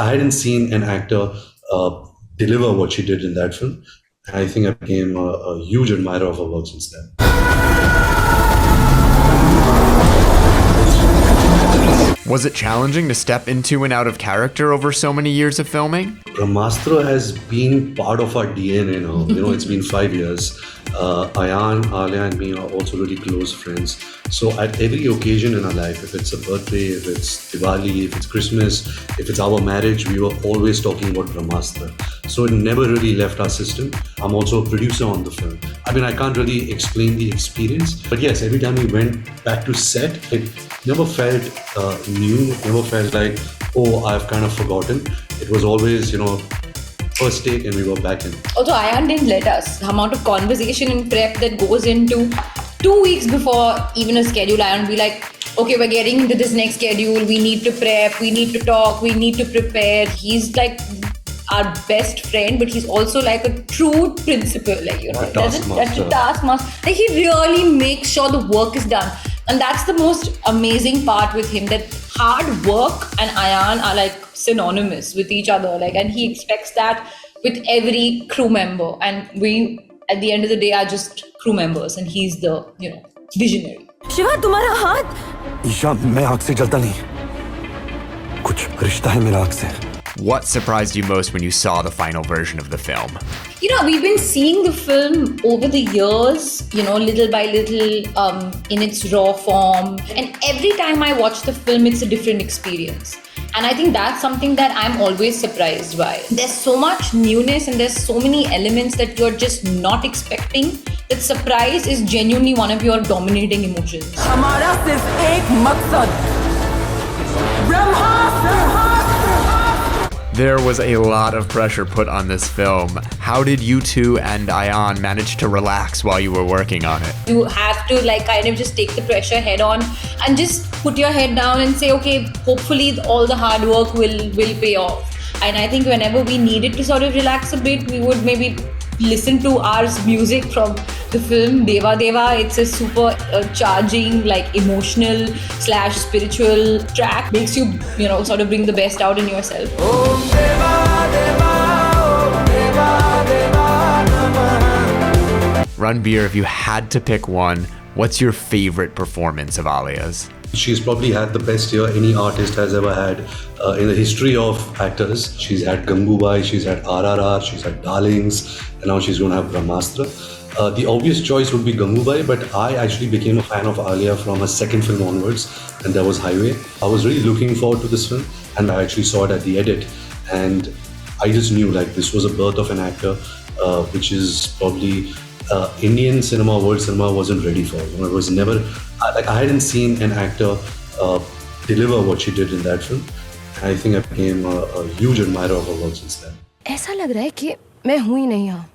I hadn't seen an actor deliver what she did in that film. I think I became a huge admirer of her work since then. Was it challenging to step into and out of character over so many years of filming? Bramhastra has been part of our DNA now. It's been 5 years. Ayan, Alia and me are also really close friends. So at every occasion in our life, if it's a birthday, if it's Diwali, if it's Christmas, if it's our marriage, we were always talking about Bramhastra. So it never really left our system. I'm also a producer on the film. I can't really explain the experience. But yes, every time we went back to set, it never felt new, never felt like, oh, I've kind of forgotten. It was always, first take and we were back in. Also, Ayan didn't let us. The amount of conversation and prep that goes into 2 weeks before even a schedule, Ayan would be like, okay, we're getting into this next schedule. We need to prep, we need to talk, we need to prepare. He's like our best friend, but he's also like a true principal, that's a taskmaster. Like, he really makes sure the work is done. And that's the most amazing part with him, that hard work and Ayan are like synonymous with each other. And he expects that with every crew member. And we, at the end of the day, are just crew members. And he's the, visionary. Shiva, तुम्हारा हाथ? ईशा, मैं आग से जलता नहीं. कुछ रिश्ता है मेरा आग से. What surprised you most when you saw the final version of the film? We've been seeing the film over the years, little by little, in its raw form. And every time I watch the film, it's a different experience. And I think that's something that I'm always surprised by. There's so much newness and there's so many elements that you're just not expecting, that surprise is genuinely one of your dominating emotions. हमारा सिर्फ एक मकसद, ब्रह्मास्त्र. There was a lot of pressure put on this film. How did you two and Ayan manage to relax while you were working on it? You have to kind of just take the pressure head on and just put your head down and say, okay, hopefully all the hard work will pay off. And I think whenever we needed to sort of relax a bit, we would maybe listen to our music from the film Deva Deva. It's a super charging, emotional / spiritual track. Makes you, sort of bring the best out in yourself. Om Deva Deva, Om Deva Deva. Ranbir, if you had to pick one, what's your favorite performance of Alia's? She's probably had the best year any artist has ever had in the history of actors. She's had Gangubai, she's had RRR, she's had Darlings, and now she's going to have Brahmastra. The obvious choice would be Gangubai, but I actually became a fan of Alia from her second film onwards, and that was Highway. I was really looking forward to this film, and I actually saw it at the edit, and I just knew this was a birth of an actor, which is probably Indian cinema, world cinema wasn't ready for. It was never, I hadn't seen an actor deliver what she did in that film. I think I became a huge admirer of her work since then. ऐसा लग रहा है कि मैं हूँ ही नहीं यहाँ,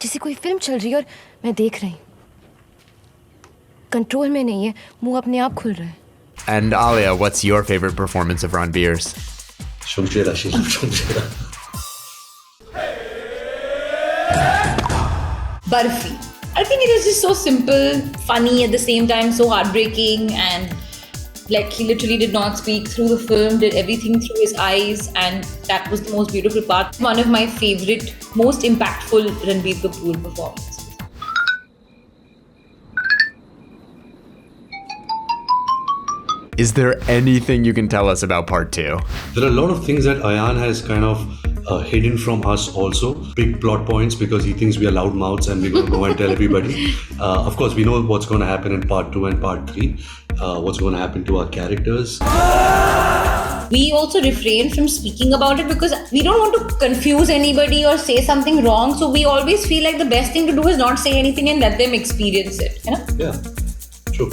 जैसे कोई फिल्म चल रही है और मैं देख रही हूँ. कंट्रोल में नहीं है, मुंह अपने आप खुल रहा है. And Alia, what's your favorite performance of Ranbir's? Shumshera, she loved Shumshera. Barfi. I think it was just so simple, funny at the same time, so heartbreaking, and he literally did not speak through the film, did everything through his eyes, and that was the most beautiful part. One of my favorite, most impactful Ranbir Kapoor performances. Is there anything you can tell us about part 2? There are a lot of things that Ayan has kind of hidden from us also. Big plot points, because he thinks we are loud mouths and we're going to go and tell everybody. Of course, we know what's going to happen in part 2 and part 3. What's going to happen to our characters. We also refrain from speaking about it because we don't want to confuse anybody or say something wrong. So we always feel like the best thing to do is not say anything and let them experience it. Yeah, true.